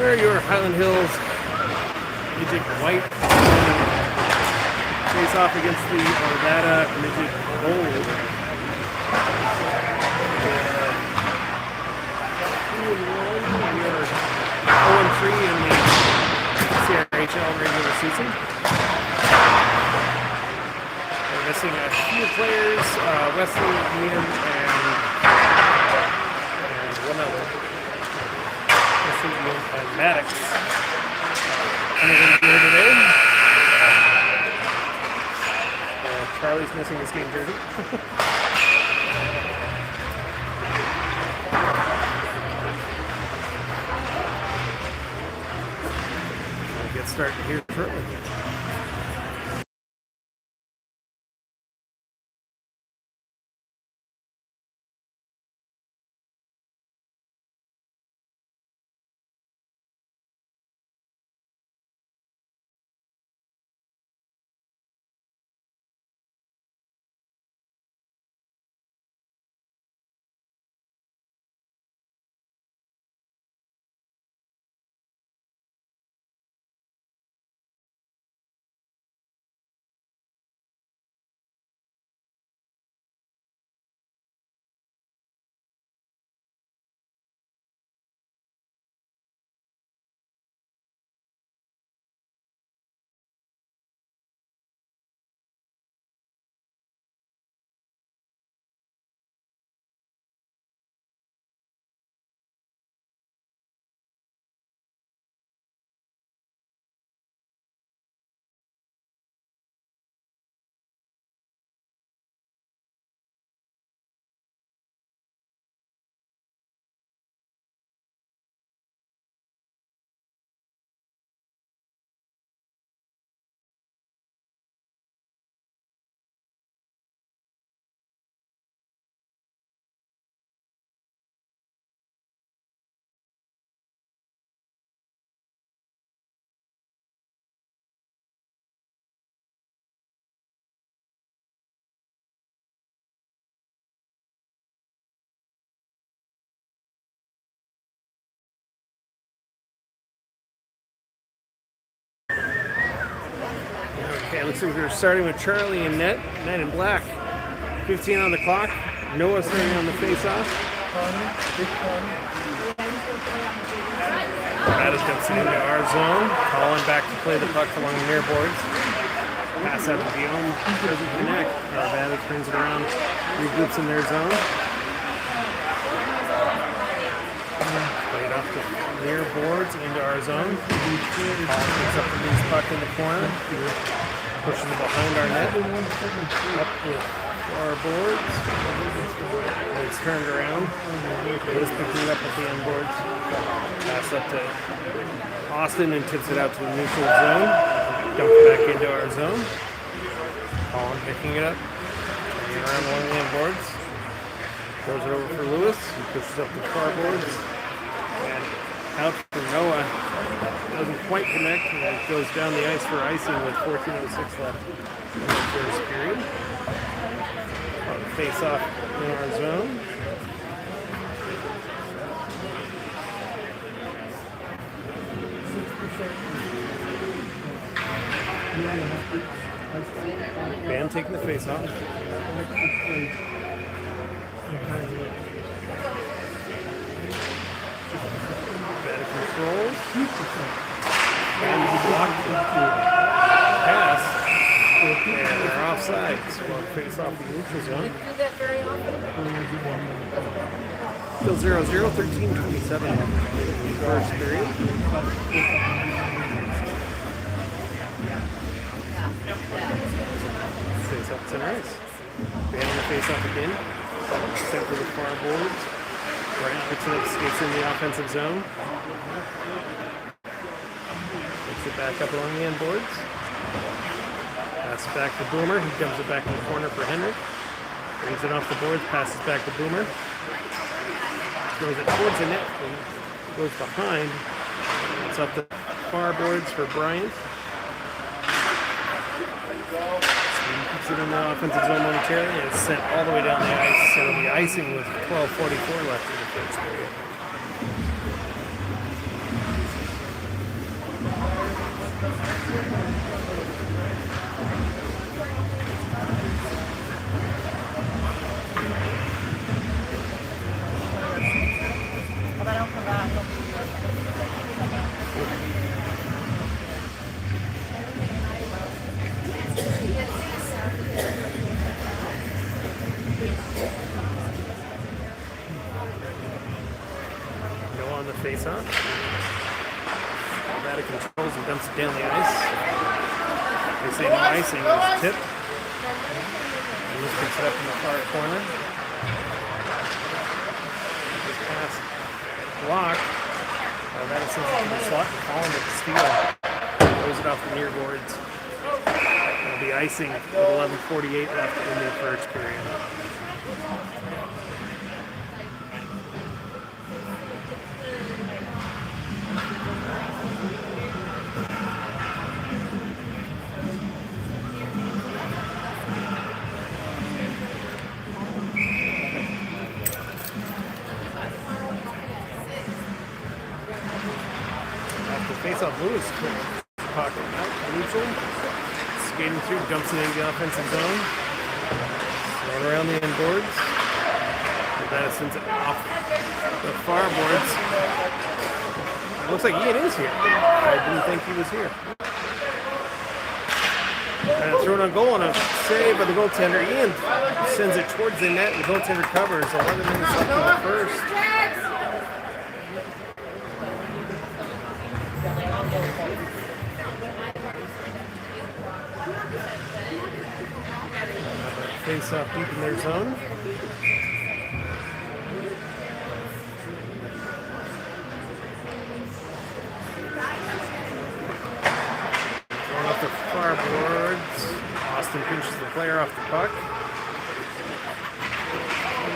where your Highland Hills Midget White face off against the Arvada Midget Gold. 0-3 in the CRHL regular season. We're missing a few players, Wesley, Liam, and one other. Wesley, Liam, and Maddox. Anything here today? Charlie's missing his game jersey. We'll get started here shortly. Okay, looks like we're starting with Charlie and Net in black. 15 on the clock. Noah starting on the face-off. Arvada jumps into our zone. Colin back to play the puck along the near boards. Pass out of the Guillaume. Doesn't connect. Arvada turns it around. Regroups in their zone. Played off the near boards into our zone. Colin picks up the loose puck in the corner. Pushing it behind our net. Up with our boards. It's turned around. Liz picking it up at the end boards. Pass up to Austin and tips it out to the neutral zone. Dump it back into our zone. Colin picking it up. Turning it around along the end boards. Throws it over for Lewis. He pushes up the far boards. And out for Noah. Doesn't quite connect, and it goes down the ice for icing with 14:06 left in the first period. Face off in our zone. Bam taking the face off. Better controls. And blocked pass. And they're offside. So we'll face off the neutral zone. Do that very often? Still 0-0, 13:27 first period. Face up to nice. Bam on the face off again. Set for the far boards. Brian picks it up, skates in the offensive zone. Picks it back up along the end boards. Pass it back to Boomer. He jumps it back in the corner for Henrik. Brings it off the boards, passes back to Boomer. Throws it towards the net and goes behind. It's up the far boards for Bryant. Puts it in the offensive zone momentarily and it's sent all the way down the ice. So it'll be icing with 12:44 left in the first period. Go on the face-off. Arvada controls and dumps it down the ice. They say no icing is tip. And this picks it up in the far corner. This pass blocked. Arvada sends it to the slot. Hyland with the steal. Throws it off the near boards. It'll be icing with 11:48 left in the first period. Face-off Lewis, pocket out, neutral, skating through, dumps it into the offensive zone, going around the end boards. That sends it off the far boards. It looks like Ian is here. I didn't think he was here. And thrown on goal and a save by the goaltender. Ian sends it towards the net and the goaltender covers. 11 minutes left in the first. Face off deep in their zone. Going off the far boards. Austin pinches the player off the puck.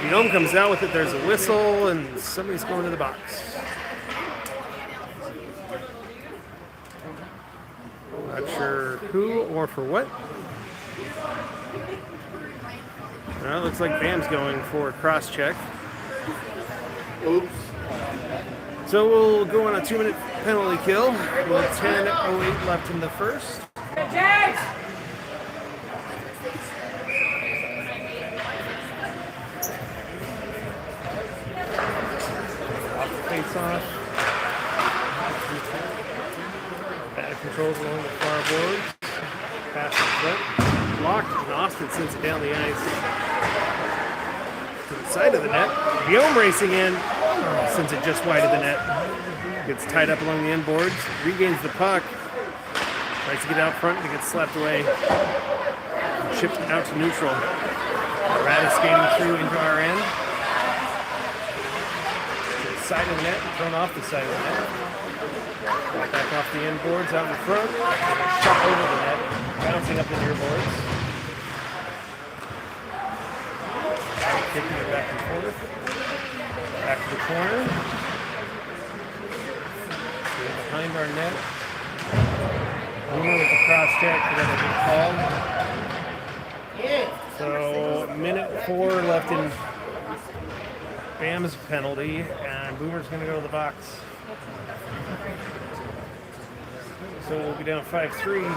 Guillaume comes out with it. There's a whistle and somebody's going to the box. Not sure who or for what. Well, it looks like Bam's going for a cross check. Oops. So we'll go on a 2-minute penalty kill with 10:08 left in the first. Jags! Off the face-off. Bad controls along the far boards. Pass the foot. Blocked, and Austin sends it down the ice to the side of the net. Guillaume racing in, sends it just wide of the net. Gets tied up along the end boards, regains the puck, tries to get out front, and gets slapped away. Shipped out to neutral. Arvada skating through into our end. To the side of the net, and thrown off the side of the net. Back off the end boards, out in front. Shot over the net, bouncing up the near boards. Kicking it back and forth. Back to the corner. Behind our net. Boomer with the cross check, but that'll be called. So, minute 4 left in Bam's penalty, and Boomer's going to go to the box. So we'll be down 5-3.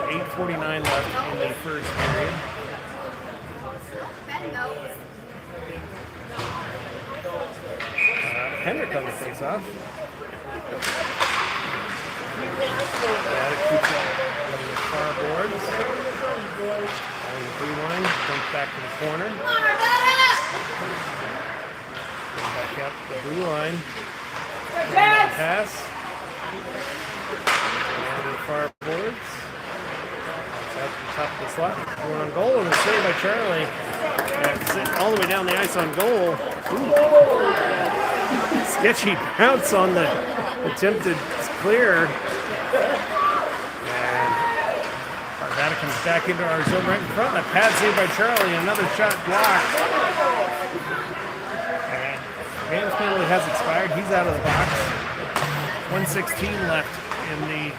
8:49 left in the first period. Hendrick on the face-off. Keeps it on the far boards. On the blue line, comes back to the corner. Back up the blue line. Pass. And the far boards. Out to the top of the slot. Going on goal and a save by Charlie. And all the way down the ice on goal. Ooh. Sketchy bounce on the attempted clear. And Arvada comes back into our zone right in front. A pad save by Charlie. Another shot blocked. And Bam's penalty has expired. He's out of the box. 1:16 left in the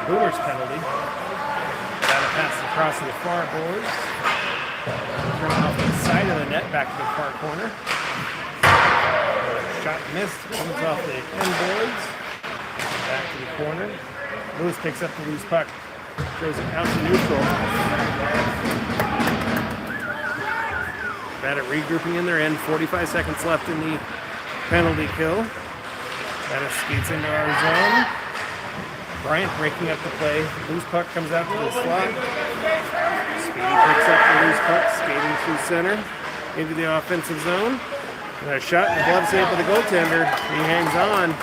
Boomers penalty. Got a pass across to the far boards. Turn off the side of the net, back to the far corner. Shot missed, comes off the end boards. Back to the corner. Lewis picks up the loose puck. Throws it out to neutral. Arvada regrouping in their end. 45 seconds left in the penalty kill. Arvada skates into our zone. Bryant breaking up the play. Loose puck comes out to the slot. Speedy picks up the loose puck, skating through center into the offensive zone. And a shot and a glove save by the goaltender. He hangs on.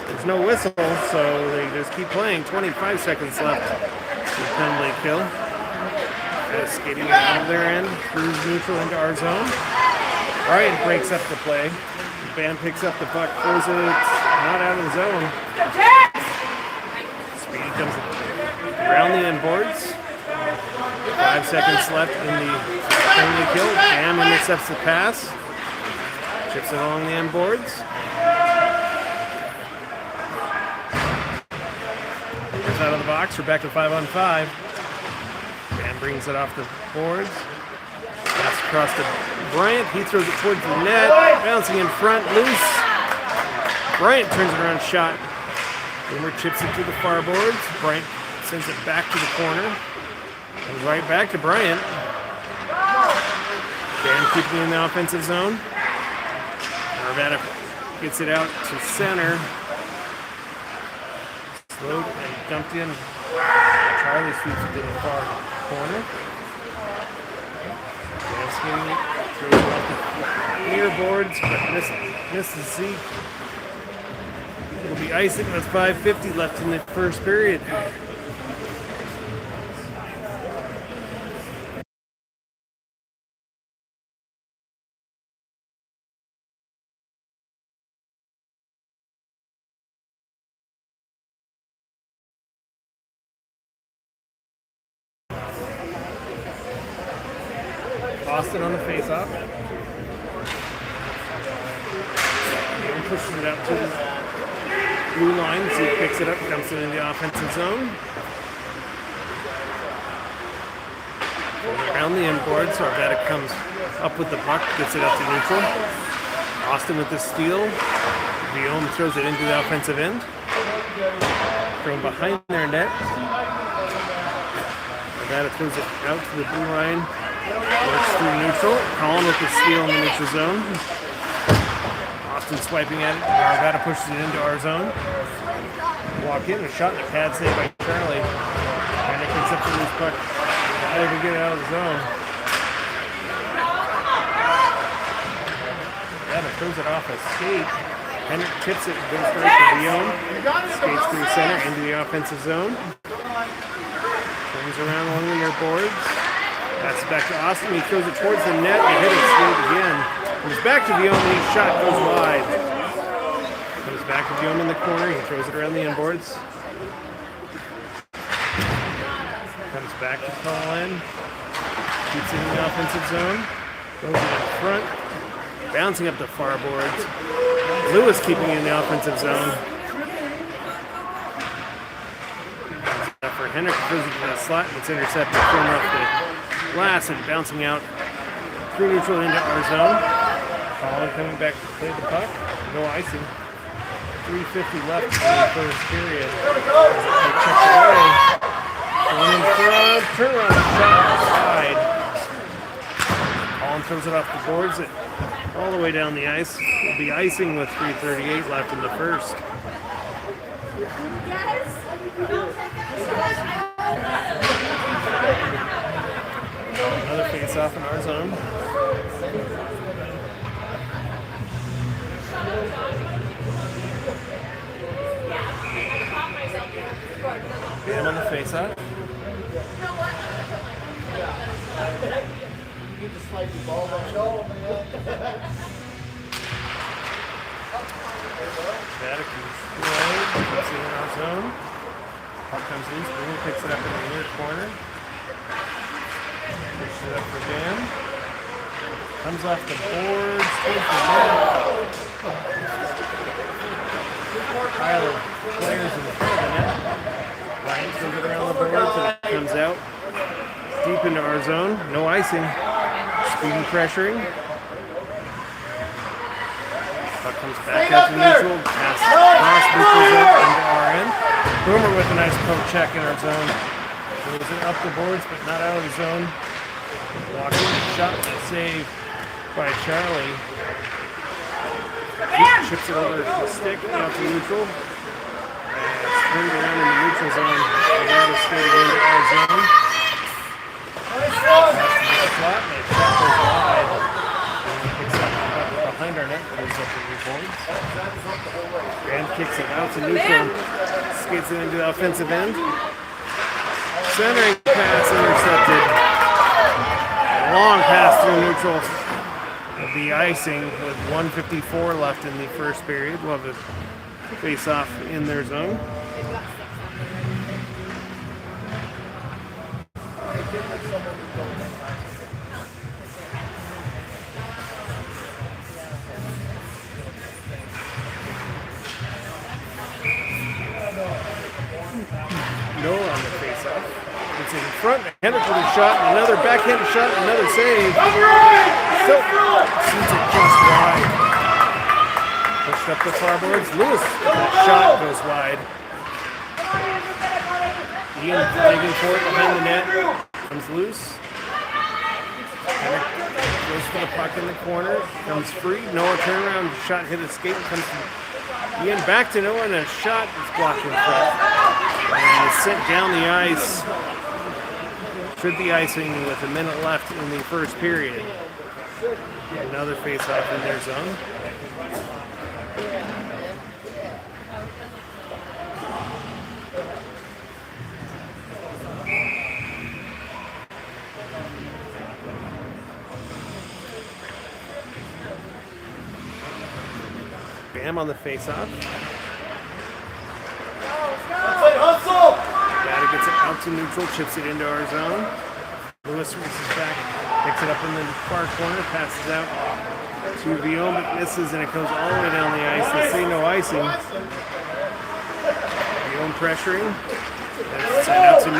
There's no whistle, so they just keep playing. 25 seconds left for the penalty kill. Skating out of their end, through neutral into our zone. Bryant breaks up the play. Bam picks up the puck, throws it not out of the zone. Speedy comes around the end boards. 5 seconds left in the penalty kill. Bam intercepts the pass. Chips it along the end boards. Goes out of the box. We're back to 5-on-5. Bam brings it off the boards. Pass across to Bryant. He throws it towards the net. Bouncing in front, loose. Bryant turns it around, shot. Boomer chips it to the far boards. Bryant sends it back to the corner. And right back to Bryant. Bam keeping it in the offensive zone. Arvada gets it out to center. Slowed and dumped in. Charlie sweeps it to the far corner. Bam skating it. Throws it off the near boards, but misses Zeke. It'll be icing with 5:50 left in the first period. Austin on the face-off. And pushes it out to the blue line. So he picks it up, dumps it in the offensive zone. Around the end board, so Arvada comes up with the puck, gets it up to neutral. Austin with the steal. Guillaume throws it into the offensive end. From behind their net. Arvada throws it out to the blue line. Works through neutral. Colin with the steal in the neutral zone. Austin swiping at it. Arvada pushes it into our zone. Walk in, a shot and a pad save by Charlie. And it picks up the loose puck. How did we get it out of the zone? Arvada throws it off a skate. Henrik tips it and goes straight to Guillaume. Skates through center into the offensive zone. Turns around along the near boards. That's back to Austin. He throws it towards the net and hit it straight again. Comes back to Guillaume and his shot goes wide. Comes back to Guillaume in the corner. He throws it around the inboards. Comes back to Colin. Keeps it in the offensive zone. Throws it in front. Bouncing up the far boards. Lewis keeping it in the offensive zone. For Henrik throws it to the slot and it's intercepted from off the glass and bouncing out through neutral into our zone. Colin coming back to play the puck. No icing. 3:50 left in the first period. They check it away. One in front. Turn around shot outside. Colin throws it off the boards. All the way down the ice. Will be icing with 3:38 left in the first. Another face-off in our zone. Bam on the face-off. That keeps in our zone. Puck comes in, Springer picks it up in the near corner. Pushes it up for Bam. Comes off the boards, towards the net. Hyland players in the front of the net. Ryan throws it around the boards and it comes out deep into our zone. No icing. Speedy pressuring. Puck comes back out to neutral. Pass cross pushes up into our end. Boomer with a nice poke check in our zone. Moves it up the boards, but not out of the zone. Walking, shot, and save by Charlie. Chips it over the stick out to neutral. It's turned around in the neutral zone. Arvada skating into our zone. Flat, and the shot goes wide. And picks up behind our net, goes up to 3 points. Band kicks it out to neutral. Skates it into the offensive end. Centering pass intercepted. Long pass through neutral. Will be icing with 1:54 left in the first period. We'll have a face-off in their zone. Noah on the face-off. It's in front. Hendrick with a shot, and another backhanded shot, another save. So, seems it just wide. Pushed up the far boards. Lewis, that shot goes wide. Ian digging for it behind the net. Comes loose. Hendrick goes for the puck in the corner. Comes free. Noah turnaround. Shot hit his skate. Comes from Ian back to Noah, and a shot is blocked in front. And is sent down the ice. Should be icing with a minute left in the first period. Another face-off in their zone. Bam on the face-off. Arvada gets it out to neutral, chips it into our zone. Lewis races back, picks it up in the far corner, passes out to Vion, but misses, and it goes all the way down the ice. They say no icing. Vion pressuring. That's sent out to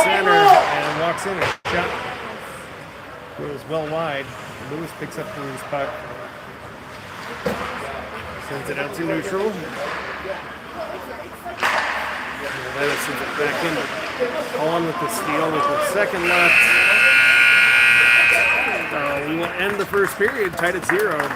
center and walks in. A shot goes well wide. Lewis picks up the loose puck. Sends it out to neutral. Arvada sends it back in. On with the steal with the second left. We will end the first period tied at 0.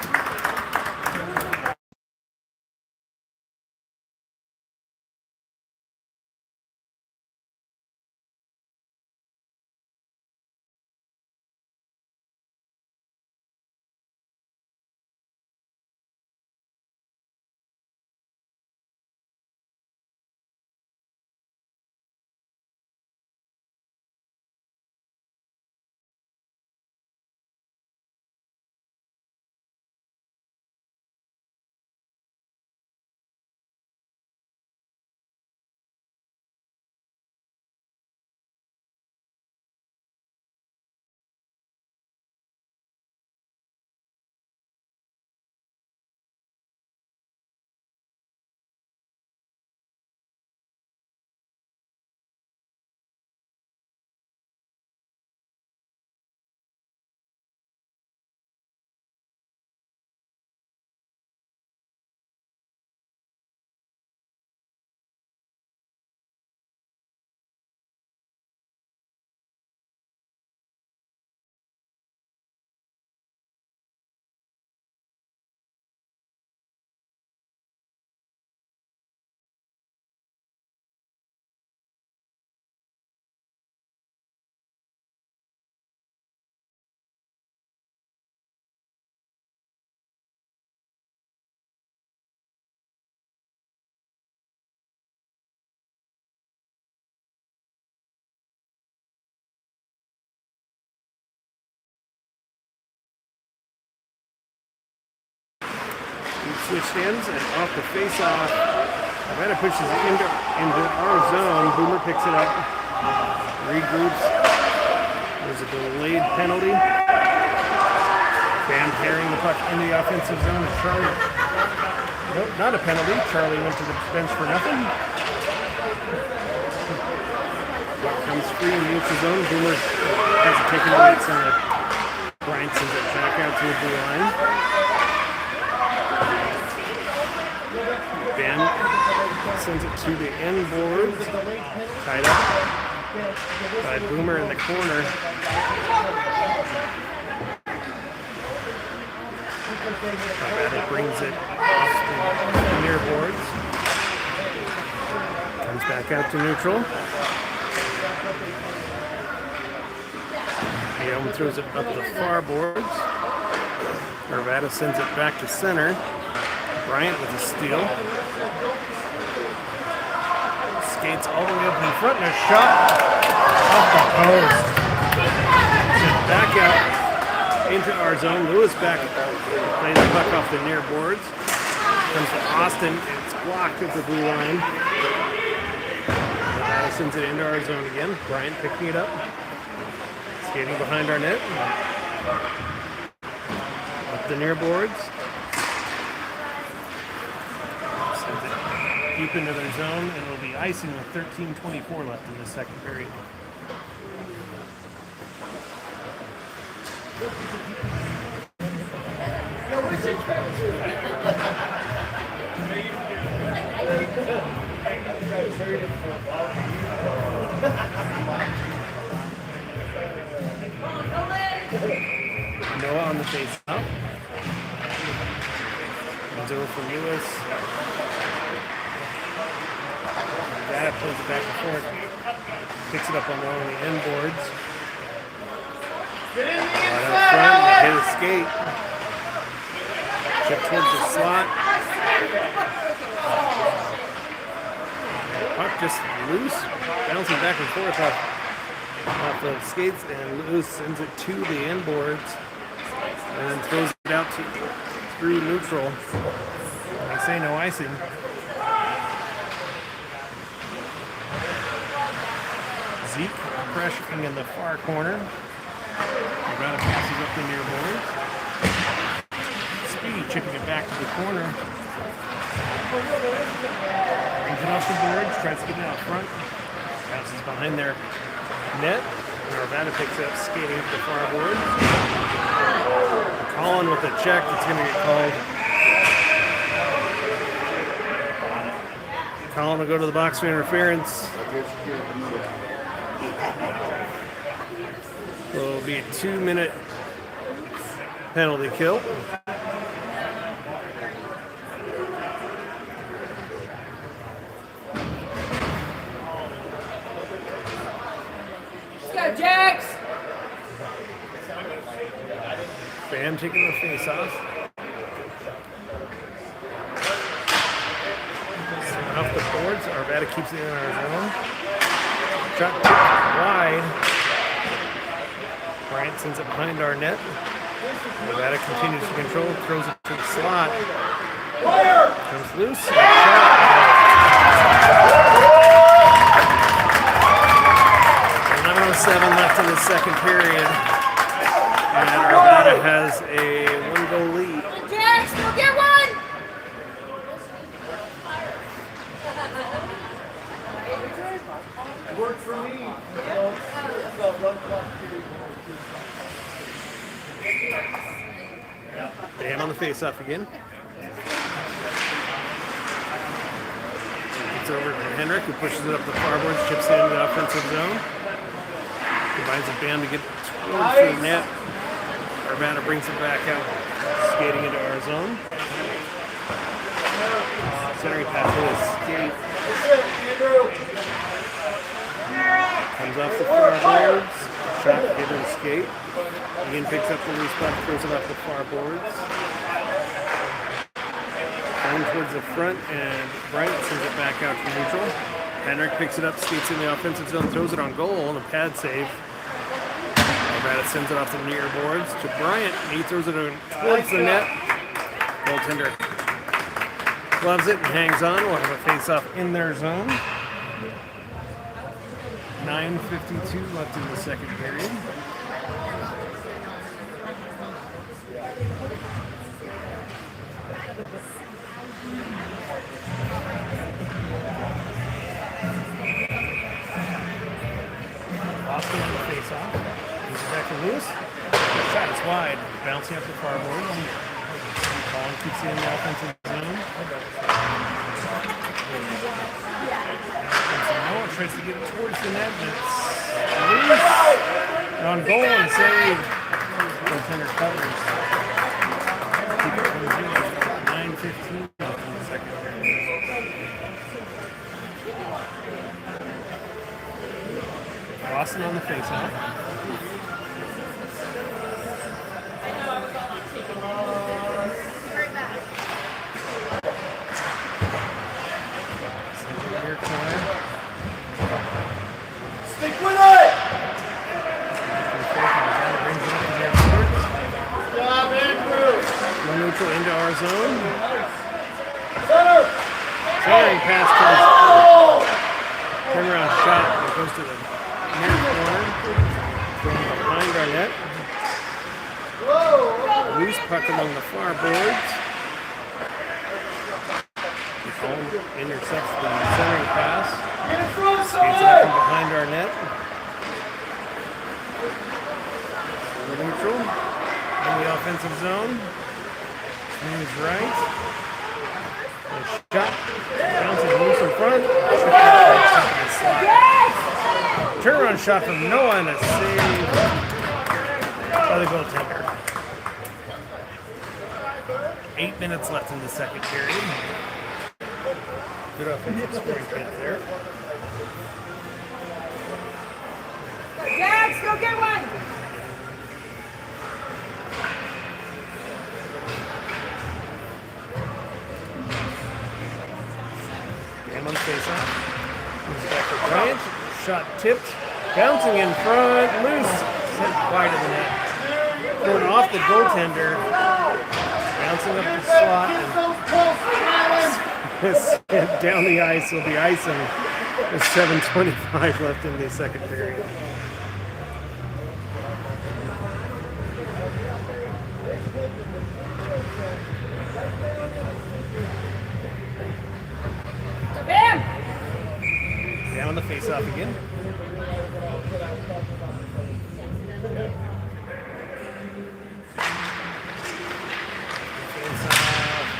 Switched ends and off the face-off. Arvada pushes it into our zone. Boomer picks it up. Regroups. There's a delayed penalty. Bam carrying the puck in the offensive zone. And Charlie. Nope, not a penalty. Charlie went to the bench for nothing. Puck comes free in the neutral zone. Boomer has it taken away. Bryant sends it back out to the blue line. Ben sends it to the end board, tied up by Boomer in the corner. Arvada brings it off the near boards. Comes back out to neutral. Hyland throws it up the far boards. Arvada sends it back to center. Bryant with a steal. Skates all the way up in front and a shot off the post. Sent back out into our zone. Lewis back plays the puck off the near boards. Comes to Austin. It's blocked at the blue line. Arvada sends it into our zone again. Bryant picking it up. Skating behind our net. Up the near boards. Sends it deep into their zone, and it'll be icing with 13:24 left in the second period. Noah on the face up. Comes over for Lewis. That pulls it back and forth. Picks it up along the end boards. Right up front, hit a skate. Chip towards the slot. Puck just loose, bouncing back and forth off the skates, and Lewis sends it to the end boards and then throws it out through neutral. They say no icing. Zeke pressuring in the far corner. Arvada passes up the near boards. Speed chipping it back to the corner. Brings it off the boards, tries to get it out front. Bounces behind their net. And Arvada picks it up, skating up the far board. Colin with a check that's going to get called. Colin will go to the box for interference. Will be a 2-minute penalty kill. Let's go, Jax! Bam taking the face off. Off the boards. Arvada keeps it in our zone. Shot wide. Bryant sends it behind our net. Arvada continues to control, throws it to the slot. Comes loose. And shot. 11:07 left in the second period. And Arvada has a 1-goal lead. Jax, go get one! It worked for me. Dan on the face-off again. It's over to Henrik, who pushes it up the far boards, chips it into the offensive zone. Provides a band to get towards the net. Arvada brings it back out, skating into our zone. Centering pass with a skate. Comes off the far boards. Shot to get a skate. Again picks up the loose puck, throws it off the far boards. Down towards the front, and Bryant sends it back out to neutral. Henrik picks it up, skates in the offensive zone, throws it on goal, and a pad save. Arvada sends it off the near boards to Bryant. He throws it towards the net. Goaltender gloves it and hangs on. We'll have a face-off in their zone. 9:52 left in the second period. Austin on the face-off. Moves it back to Lewis. Shot is wide. Bouncing up the far board. Colin keeps it in the offensive zone. Noah tries to get it towards the net, but it's loose. On goal and save. Goaltender covers. Keep 1:15 left in the second period. Boston on the faceoff. Near corner. Stick with it! Job, Andrew! One neutral into our zone. Center! Centering pass comes. Turnaround shot that goes to the near corner. Going behind our net. Loose puck along the far boards. Intercepts the centering pass. Get in front, Skates it up from behind our net. Over neutral. In the offensive zone. Moves right. A shot. Bounces loose in front. Turnaround shot from Noah and a save by the goaltender. 8 minutes left in the second period. Good offensive scoring chance there. Jags, go get one! Bam on the faceoff. Moves back to Bryant. Shot tipped. Bouncing in front. Loose. Sent wide of the net. Going off the goaltender. Bouncing up the slot. And down the ice will be icing. With 7:25 left in the second period. Bam! Down on the faceoff again.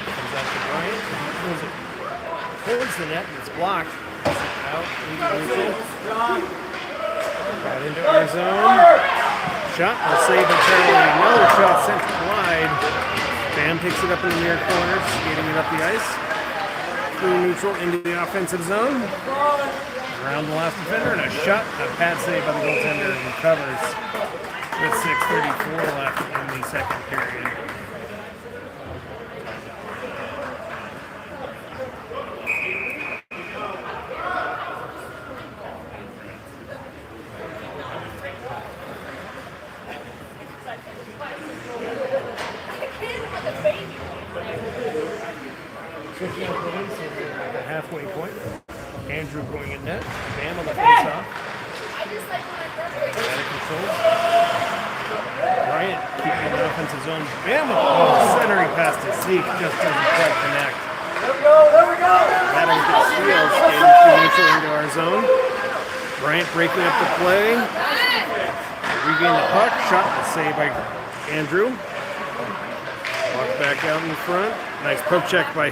Comes out to Bryant. Pulls it towards the net and it's blocked. Out into neutral. Right into our zone. Shot will save entirely. Another shot sent wide. Bam takes it up in the near corner, skating it up the ice. Through neutral into the offensive zone. Around the last defender and a shot. A pad save by the goaltender and recovers with 6:34 left in the second period. The halfway point. Andrew going in net. Bam on the face-off. Out of control. Bryant keeping the offensive zone. Bam! Oh, centering pass to Zeke just doesn't quite connect. There we go! Batting with the steal, skating through neutral into our zone. Bryant breaking up the play. Regain the puck. Shot and save by Andrew. Walk back out in front. Nice poke check by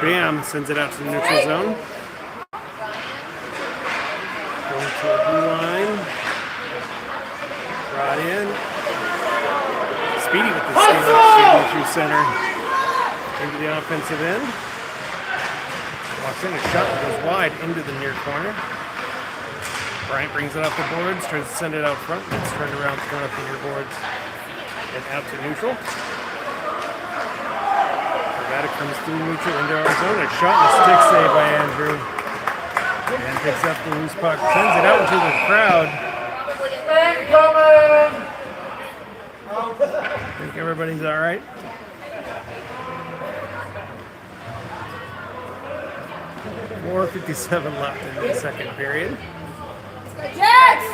Bam. Sends it out to the neutral zone. Going to the blue line. Brought in. Speedy with the steal. Skating through center. Into the offensive end. Walks in a shot that goes wide into the near corner. Bryant brings it off the boards, tries to send it out front, and it's turned around, thrown up the near boards, and out to neutral. Arvada comes through neutral into our zone. A shot and a stick save by Andrew. And picks up the loose puck, sends it out into the crowd. I think everybody's all right. .457 left in the second period. Jags!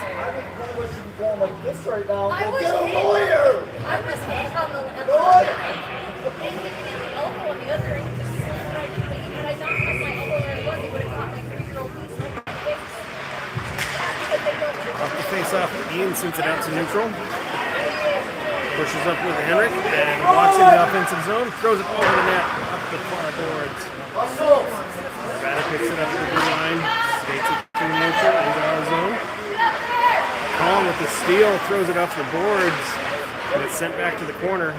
Going like this right now. I was Get hit. a lawyer! I was hit on the Go on. elbow on the other end. Had I not had my elbow where it was, it would have caught my 3-year-old niece right in the face. Because they don't Off the face-off, Ian sends it out to neutral. Pushes up with Henrik and walks into the offensive zone. Throws it over the net, up the far boards. Arvada picks it up to the blue line. Skates it through neutral into our zone. Colin with the steal throws it off the boards. And it's sent back to the corner.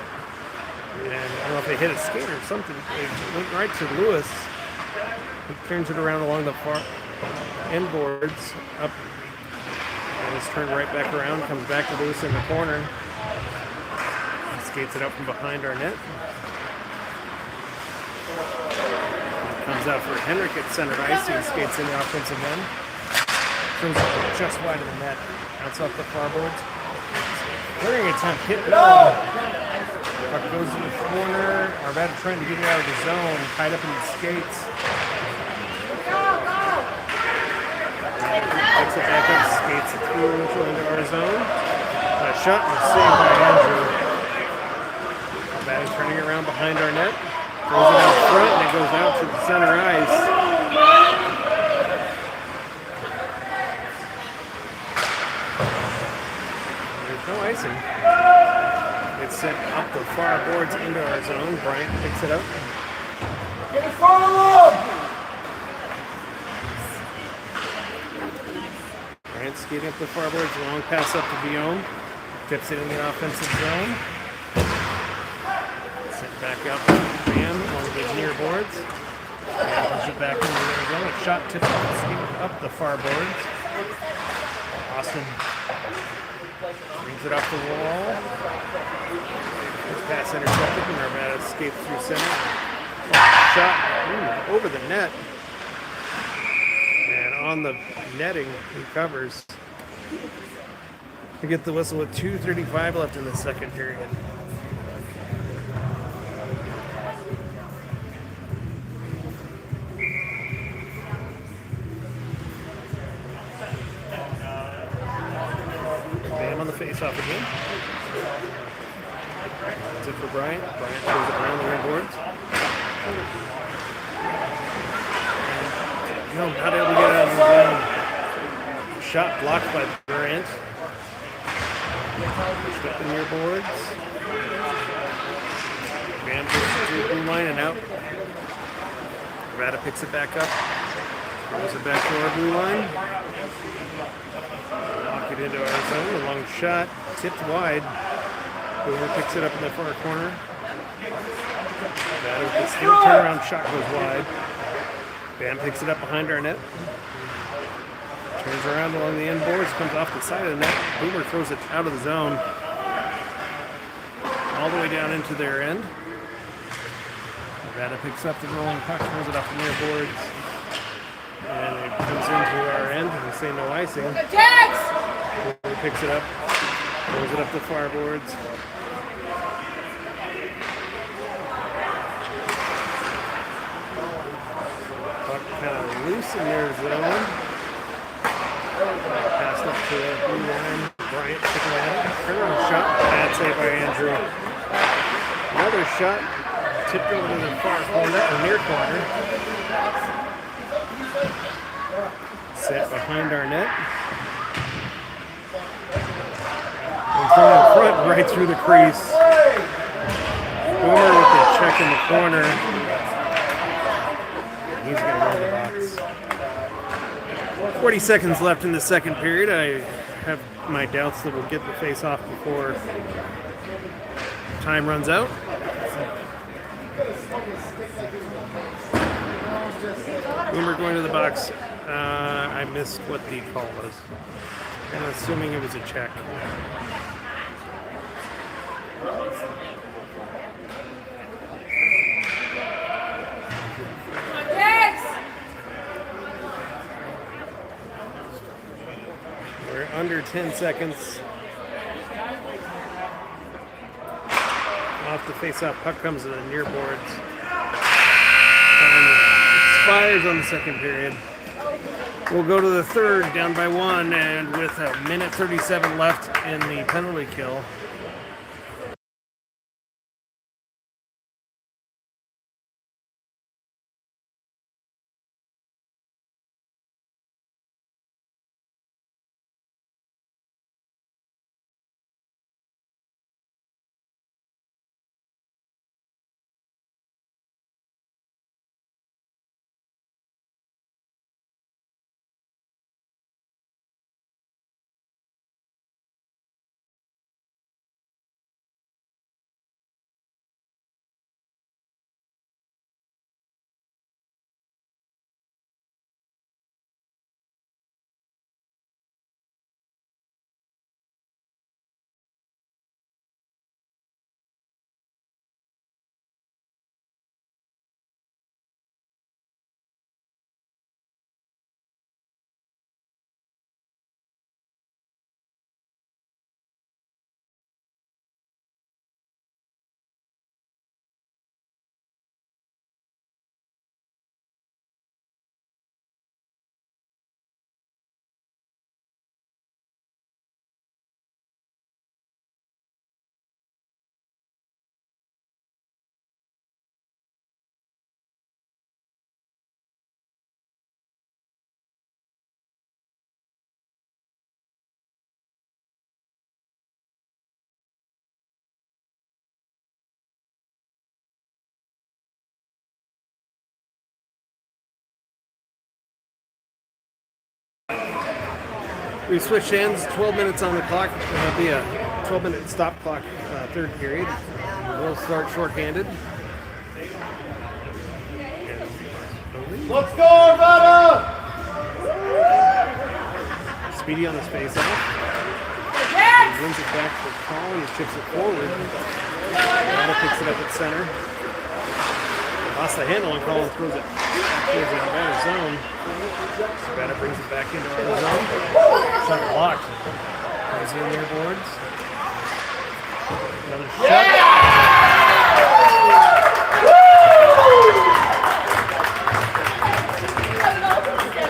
And I don't know if they hit a skate or something. It went right to Lewis. He turns it around along the far end boards, up, and it's turned right back around, comes back to Lewis in the corner. He skates it up from behind our net. Comes out for Henrik at center ice. He skates in the offensive end. Throws it just wide of the net. Bounce off the far boards. Clearing attempt, hit no! Puck goes to the corner. Arvada trying to get it out of the zone, tied up in the skates. Picks it back up, skates it through into our zone. A shot and a save by Andrew. Arvada turning it around behind our net. Throws it out front and it goes out to the center ice. There's no icing. It's sent up the far boards into our zone. Bryant picks it up. Get in front of him! Bryant skating up the far boards. Long pass up to Guillaume. Tips it in the offensive zone. Sent back up to Bam along the near boards. And push it back into the zone. A shot tipped up the far boards. Austin brings it off the wall. Pass intercepted and Arvada escapes through center. Shot over the net. And on the netting, he covers. To get the whistle with 2:35 left in the second period. Bam on the face-off again. That's it for Bryant. Bryant throws it around the rim boards. No, not able to get out of the zone. Shot blocked by Bryant. Pushed up the near boards. Bam goes to the blue line and out. Arvada picks it back up. Throws it back to our blue line. Lock it into our zone. A long shot. Tipped wide. Boomer picks it up in the far corner. Arvada with the steal turnaround shot goes wide. Bam picks it up behind our net. Turns around along the end boards, comes off the side of the net. Boomer throws it out of the zone. All the way down into their end. Arvada picks up the rolling puck, throws it off the near boards. And it comes into our end, and we say no icing. Boomer picks it up, throws it up the far boards. Puck kind of loose in their zone. Passed up to the blue line. Bryant picking it up. Turnaround shot. Bad save by Andrew. Another shot. Tipped over to the far corner, or near corner. Set behind our net. And thrown in front, right through the crease. Boomer with the check in the corner. He's going to run the box. 40 seconds left in the second period. I have my doubts that we'll get the face-off before time runs out. Boomer going to the box. I missed what the call was. I'm assuming it was a check. We're under 10 seconds. Off the face-off, puck comes to the near boards. Time expires on the second period. We'll go to the third, down by 1, and with a minute 37 left in the penalty kill. We switched hands, 12 minutes on the clock. It'll be a 12-minute stop clock third period. We'll start shorthanded. Let's go, Arvada! Speedy on his face-off. He wins it back to Colin. He chips it forward. Arvada picks it up at center. Lost the handle and Colin throws it back towards the Arvada zone. Arvada brings it back into our zone. Shot blocked. Goes in their boards. Another shot.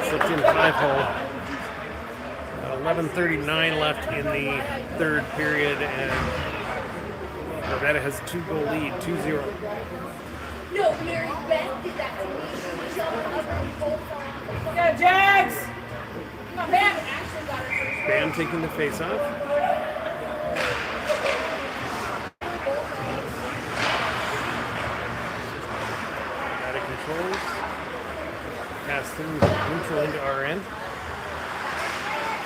Slipped in 5-hole. 11:39 left in the third period, and Arvada has a 2-goal lead, 2-0. No, Mary Beth did that to me. She jumped up and pulled from. Yeah, Jags! No, Bam actually got her first. Bam taking the face off. Arvada controls. Pass through neutral into our end.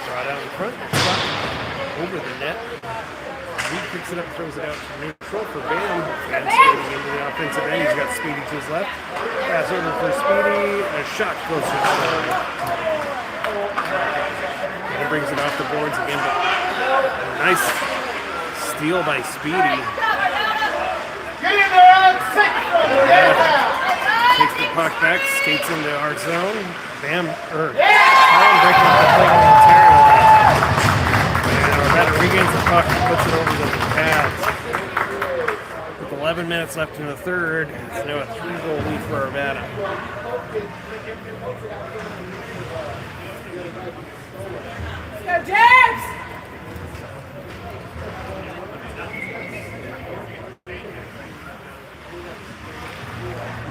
Brought out in front. Shot over the net. He picks it up, throws it out to neutral for Bam. And skating into the offensive end. He's got Speedy to his left. Pass over for Speedy. A shot goes to the side. And he brings it off the boards again. But a nice steal by Speedy. Get in there, Takes the puck back, skates into our zone. Bam, Hyland breaking up the play momentarily. And Arvada regains the puck and puts it over the pads. With 11 minutes left in the third, it's now a 3-goal lead for Arvada. Yeah, Jags!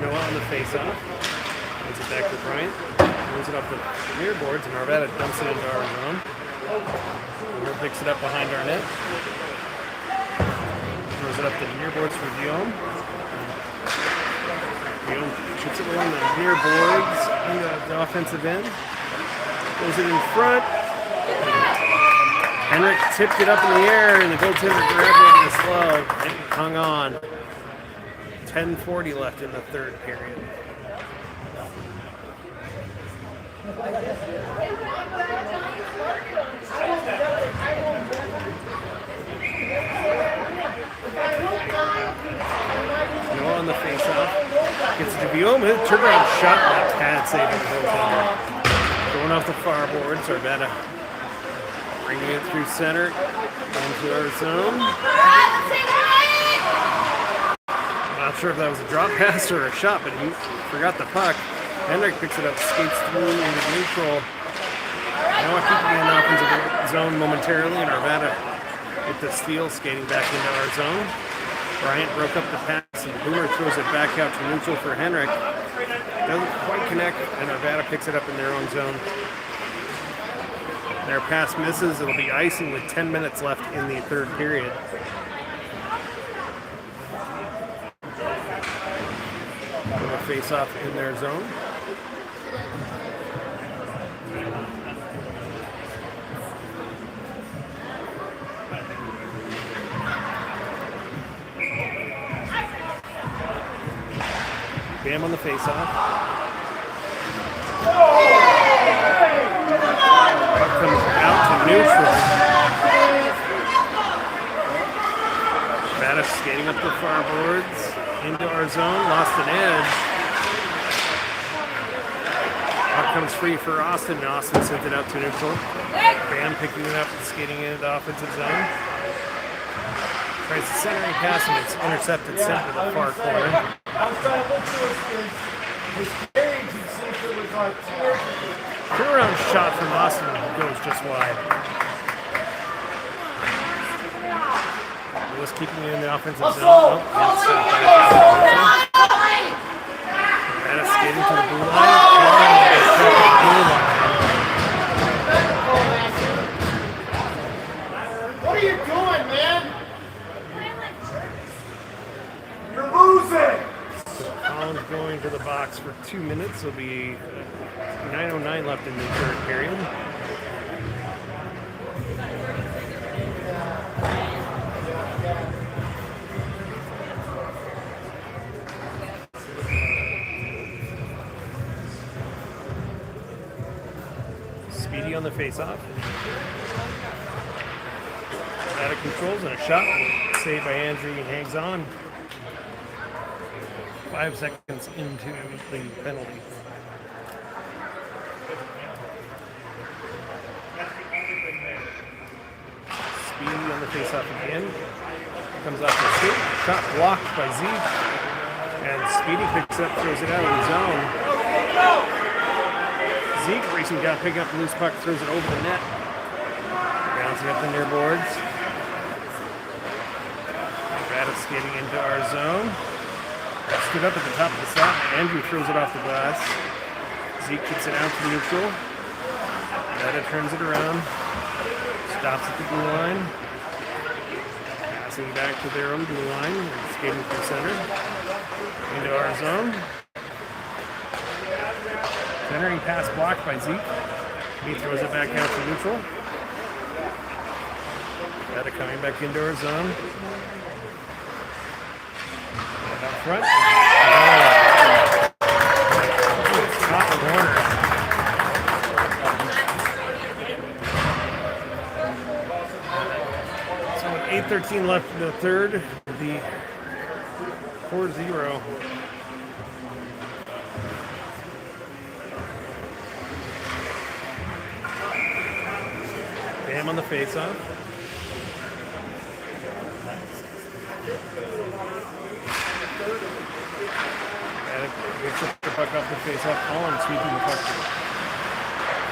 Noah on the face-off. Puts it back to Bryant. Moves it up the near boards, and Arvada dumps it into our zone. Noah picks it up behind our net. Throws it up the near boards for Guillaume. Guillaume shoots it around the near boards into the offensive end. Goes it in front. Henrik tipped it up in the air, and the goaltender grabbed it in the slug and hung on. 10:40 left in the third period. Noah on the face-off. Gets it to Guillaume. Turnaround shot. That pad save of the goaltender. Going off the far boards. Arvada bringing it through center into our zone. Not sure if that was a drop pass or a shot, but he forgot the puck. Henrik picks it up, skates through into neutral. Now keeping it in the offensive zone momentarily, and Arvada with the steal skating back into our zone. Bryant broke up the pass, and Boomer throws it back out to neutral for Henrik. Doesn't quite connect, and Arvada picks it up in their own zone. Their pass misses. It'll be icing with 10 minutes left in the third period. Face off in their zone. Bam on the face off. Puck comes out to neutral. Arvada skating up the far boards into our zone, lost an edge. Puck comes free for Austin, and Austin sent it out to neutral. Bam picking it up and skating into the offensive zone. Tries the centering pass, and it's intercepted, sent to the far corner. I was trying to look through his cage and see if it was like Turnaround shot from Austin goes just wide. Lewis keeping it in the offensive zone. Oh, Arvada skating to the blue line. What are you doing, man? You're losing! So Collins going to the box for 2 minutes. There'll be 9:09 left in the third period. Speedy on the face-off. Out of controls and a shot. Saved by Andrew. He hangs on. 5 seconds into the penalty. Speedy on the face-off again. Comes off the skate. Shot blocked by Zeke. And Speedy picks up, throws it out of the zone. Zeke racing down, picking up the loose puck, throws it over the net. Bouncing up the near boards. Arvada skating into our zone. Stood up at the top of the slot. Andrew throws it off the glass. Zeke kicks it out to neutral. Arvada turns it around. Stops at the blue line. Passing back to their own blue line. And skating through center. Into our zone. Centering pass blocked by Zeke. He throws it back out to neutral. Arvada coming back into our zone. And up front. Top corner. So with 8:13 left in the third, the 4-0. Bam on the face-off. Picks up the puck off the face-off. Holland sweeping the puck to the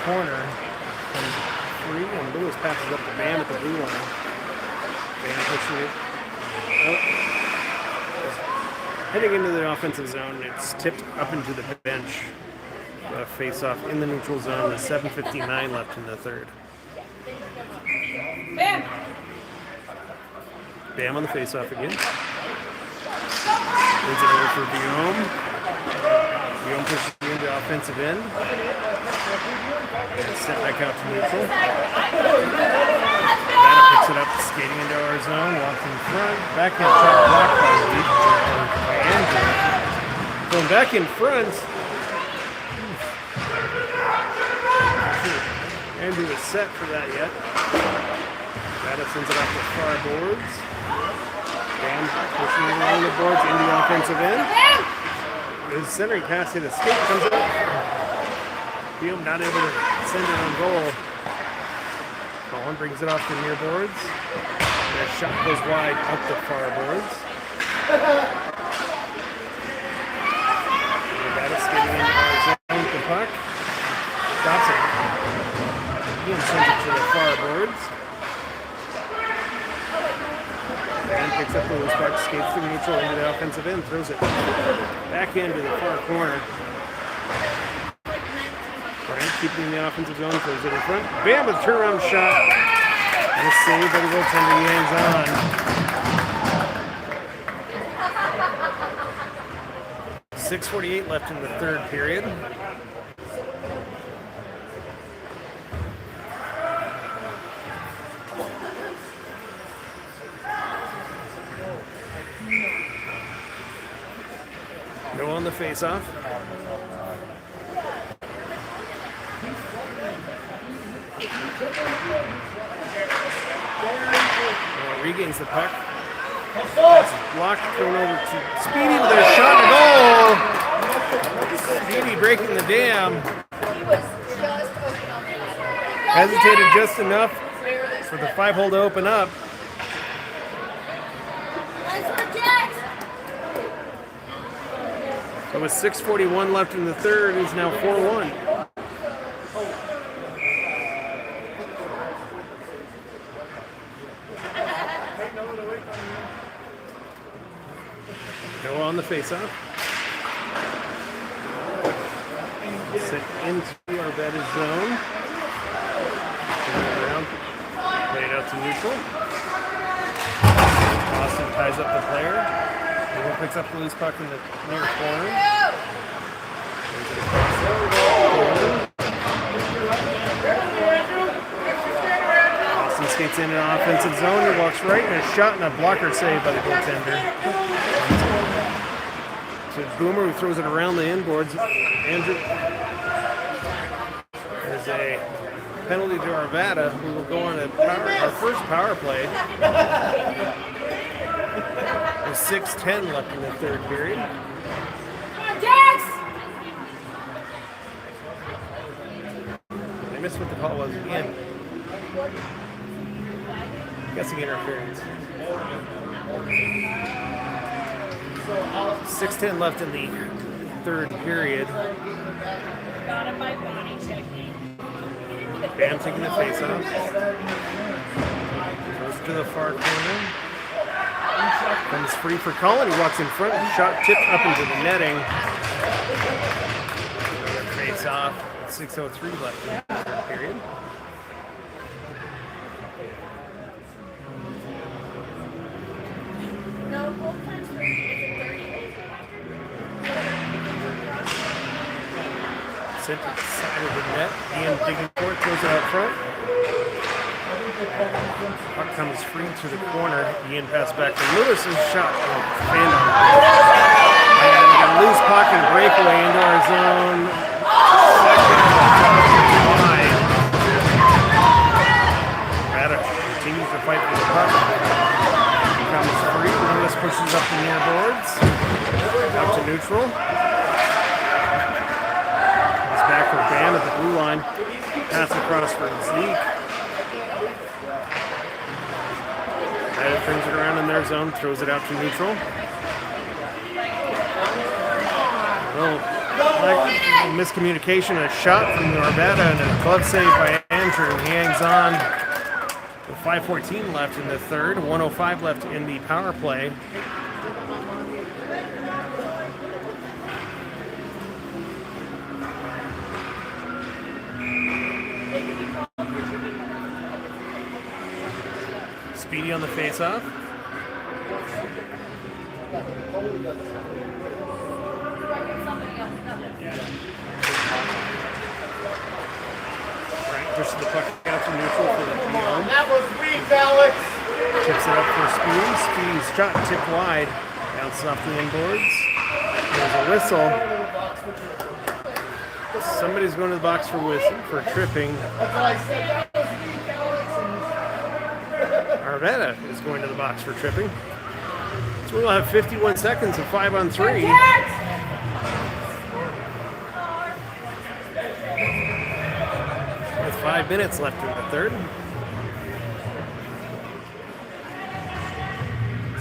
corner. And free, and Lewis passes up to Bam at the blue line. Bam pushing it out. Heading into the offensive zone, it's tipped up into the bench. Face-off in the neutral zone. With 7:59 left in the third. Bam! Bam on the face-off again. Leads it over for Guillaume. Guillaume pushes it into offensive end. And sent back out to neutral. Arvada picks it up, skating into our zone, walks in front. Backhand shot blocked by Andrew. Going back in front. Andrew is set for that yet. Arvada sends it off the far boards. Bam pushing it along the boards into the offensive end. His centering pass hit a skate, comes up. Guillaume not able to send it on goal. Colin brings it off the near boards. Their shot goes wide up the far boards. Arvada skating into our zone with the puck. Stops it. Guillaume sends it to the far boards. And picks up the loose puck, skates through neutral into the offensive end, throws it back into the far corner. Bryant keeping in the offensive zone, throws it in front. Bam with a turnaround shot. And a save by the goaltender. He hangs on. 6:48 left in the third period. Go on the face-off. Regains the puck. Pass is blocked, thrown over to Speedy with a shot and goal. Speedy breaking the dam. He was just open on that. Hesitated just enough for the 5-hole to open up. So with 6:41 left in the third, it's now 4-1. Go on the face-off. Set into Arvada's zone. Turn it around. Play it out to neutral. Austin ties up the player. He picks up the loose puck in the near corner. Austin skates in an offensive zone. He walks right and a shot and a blocker save by the goaltender. So Boomer who throws it around the inboards. Andrew. There's a penalty to Arvada. We will go on our first power play. With 6:10 left in the third period. Come on, Jax! I missed what the call was again. Guessing interference. 6:10 left in the third period. Got him by body checking. Bam taking the face off. Goes to the far corner. Comes free for Colin. He walks in front. Shot tipped up into the netting. Another face off. 6:03 left in the third period. No, both times for is it 30? Sent to the side of the net. Ian digging for it. Throws it out front. Puck comes free to the corner. Ian pass back to Lewis's shot. Fan on. And we got a loose puck and breakaway into our zone. Second wide. Rada continues to fight for the puck. He comes free. Lewis pushes up the near boards. Out to neutral. Comes back for Bam at the blue line. Pass across for Zeke. Turns it around in their zone, throws it out to neutral. Well, like miscommunication, a shot from Arvada and a glove save by Andrew. He hangs on with 5:14 left in the third, 1:05 left in the power play. Speedy on the face-off. Right, pushes the puck out to neutral for the PO. That was weak, Alex. Tips it up for Speedy. Speedy's shot tipped wide. Bounces off the inboards. There's a whistle. Somebody's going to the box for tripping. That's what I said. That was weak, Alex. Arvada is going to the box for tripping. So we'll have 51 seconds of 5-on-3. Jax! With 5 minutes left in the third.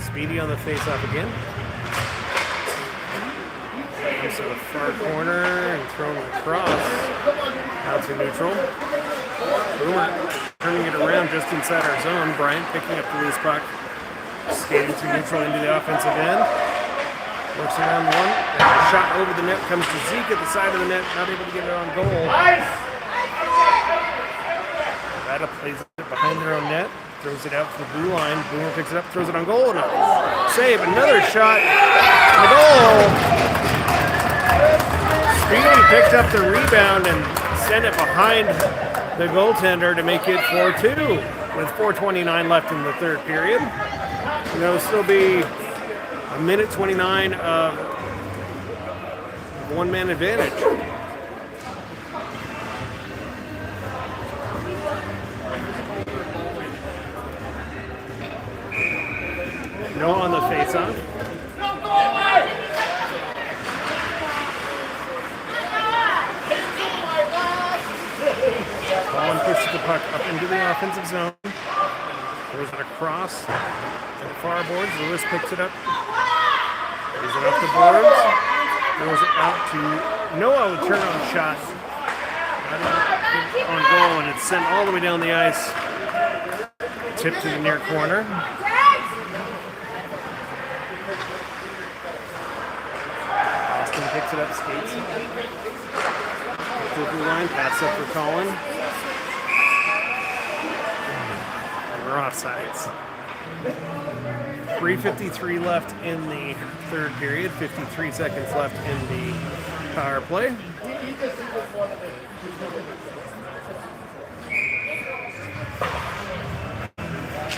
Speedy on the face-off again. Comes to the far corner and thrown across. Out to neutral. Boomer turning it around just inside our zone. Bryant picking up the loose puck. Skating to neutral into the offensive end. Works around one. And a shot over the net comes to Zeke at the side of the net. Not able to get it on goal. Nice. Arvada plays it behind their own net. Throws it out to the blue line. Boomer picks it up, throws it on goal. And a save. Another shot. The goal. Speedy picked up the rebound and sent it behind the goaltender to make it 4-2 with 4:29 left in the third period. And there'll still be a minute 29 of one-man advantage. No on the face-off. Colin pushes the puck up into the offensive zone. Throws it across to the far boards. Lewis picks it up. Throws it up the boards. Throws it out to Noah with turn-on shot. On goal, and it's sent all the way down the ice. Tip to the near corner. Austin picks it up, skates. To the blue line, pass up for Colin. And we're offsides. 3:53 left in the third period. 53 seconds left in the power play.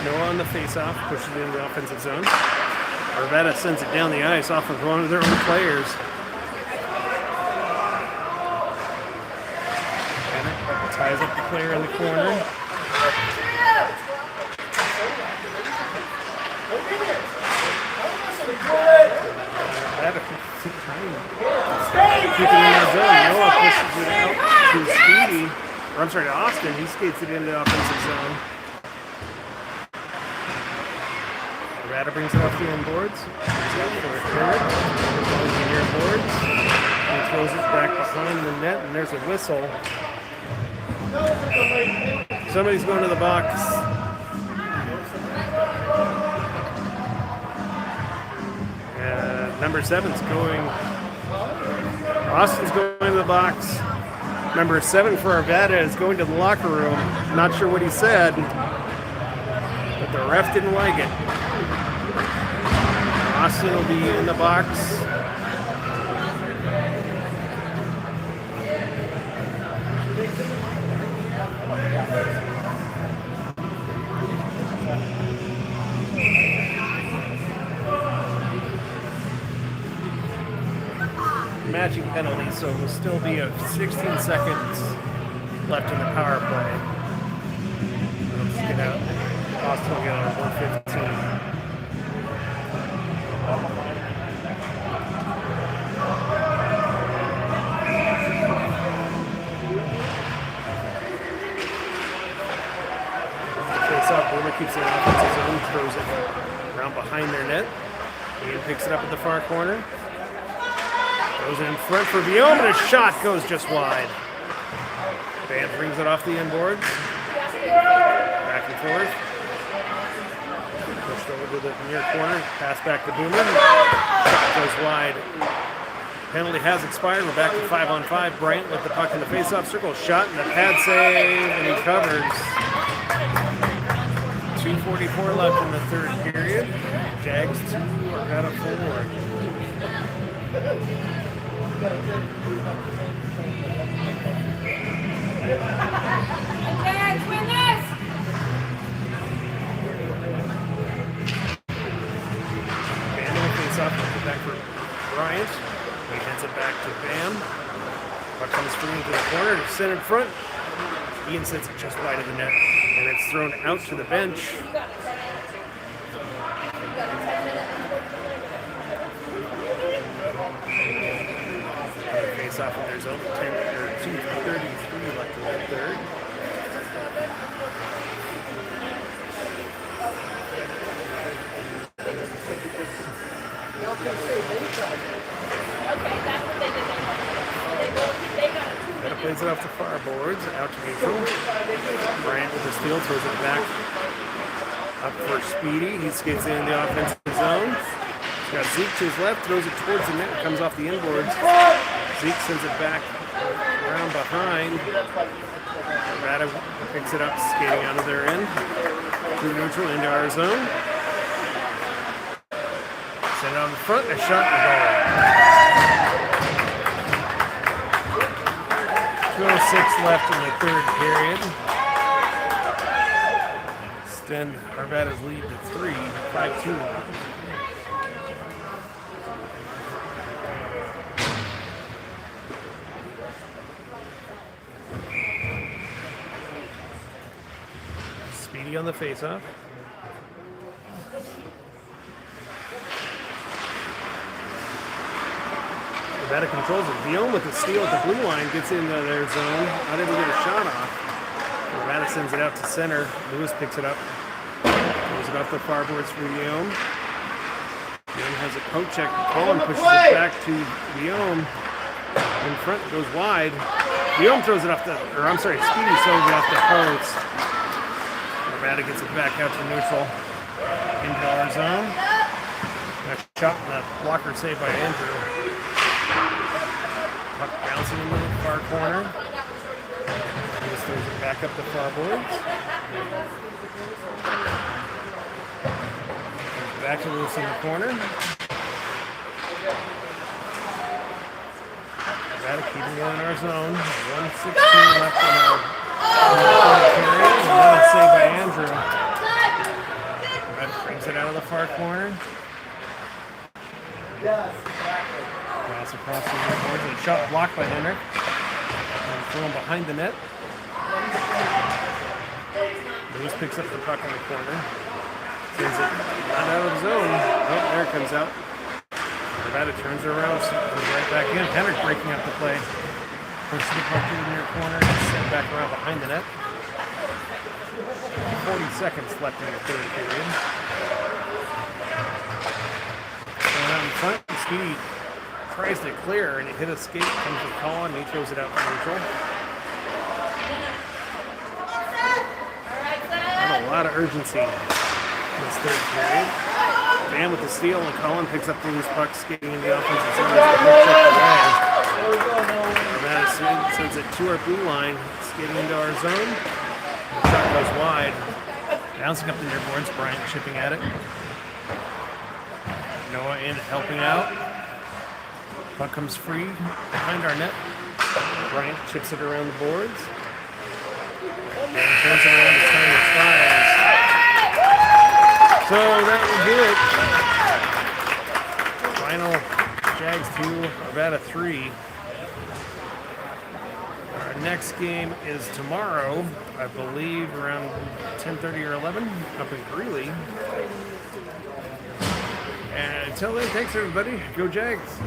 Noah on the face-off, pushes it into the offensive zone. Arvada sends it down the ice off of one of their own players. Ties up the player in the corner. Keeping in our zone. Noah pushes it out to Speedy. Or I'm sorry, to Austin. He skates it into the offensive zone. Arvada brings it off the end boards. Brings it up for a third. Goes the near boards. He throws it back behind the net, and there's a whistle. Somebody's going to the box. Number 7's going. Austin's going to the box. Number 7 for Arvada is going to the locker room. Not sure what he said, but the ref didn't like it. Austin will be in the box. Matching penalty, so it will still be a 16 seconds left in the power play. Let's get out. Austin will get out at 1:15. Face off, Boomer keeps it in offensive zone, throws it around behind their net. Ian picks it up at the far corner. Goes in front for Guillaume, and his shot goes just wide. Van brings it off the end boards. Back and forth. Pushed over to the near corner. Pass back to Boomer. Shot goes wide. Penalty has expired. We're back to 5-on-5. Bryant with the puck in the face-off circle. Shot and the pad save, and he covers. 2:44 left in the third period. Jags 2, Arvada 4. Jags, win this! Bam will face off, puts it back for Bryant. He hands it back to Bam. Puck comes free into the corner, centered front. Ian sends it just wide of the net, and it's thrown out to the bench. Face off in their zone, 2:33 left in the third. Okay, that's what they did. They got it. That plays it off the far boards, out to neutral. Bryant with the steal, throws it back up for Speedy. He skates in the offensive zone. He's got Zeke to his left, throws it towards the net, comes off the inboards. Zeke sends it back around behind. Arvada picks it up, skating out of their end. Through neutral into our zone. Send it on the front, a shot and a goal. 2:06 left in the third period. Extend Arvada's lead to 3, 5-2. Speedy on the faceoff. Arvada controls it. Guillaume with the steal at the blue line gets into their zone. Not able to get a shot off. Arvada sends it out to center. Lewis picks it up. Throws it off the far boards for Guillaume. Guillaume has a coat check. Colin pushes it back to Guillaume. In front, goes wide. Guillaume throws it off the, or I'm sorry, Speedy throws it off the post. Arvada gets it back out to neutral. Into our zone. A shot and a blocker saved by Andrew. Puck bouncing into the far corner. He just throws it back up the far boards. Back to Lewis in the corner. Arvada keeping it in our zone. 1:16 left in our third period. Another save by Andrew. Arvada brings it out of the far corner. Pass across the boards and shot blocked by Henrik. And thrown behind the net. Lewis picks up the puck in the corner. Sends it not out of the zone. Oh, there it comes out. Arvada turns her around, comes right back in. Henrik breaking up the play. Pushes the puck in the near corner and sent back around behind the net. 40 seconds left in the third period. And out in front, Speedy tries to clear and it hit a skate, comes to Colin, and he throws it out for neutral. And a lot of urgency in this third period. Dan with the steal, and Colin picks up the loose puck, skating in the offensive zone. Arvada sends it to our blue line, skating into our zone. The shot goes wide, bouncing up the near boards. Bryant chipping at it. Noah in helping out. Puck comes free behind our net. Bryant chips it around the boards. And turns it around to turn the tries. So that will do it. Final Jags 2, Arvada 3. Our next game is tomorrow, I believe around 10:30 or 11 up in Greeley. And until then, thanks everybody. Go Jags.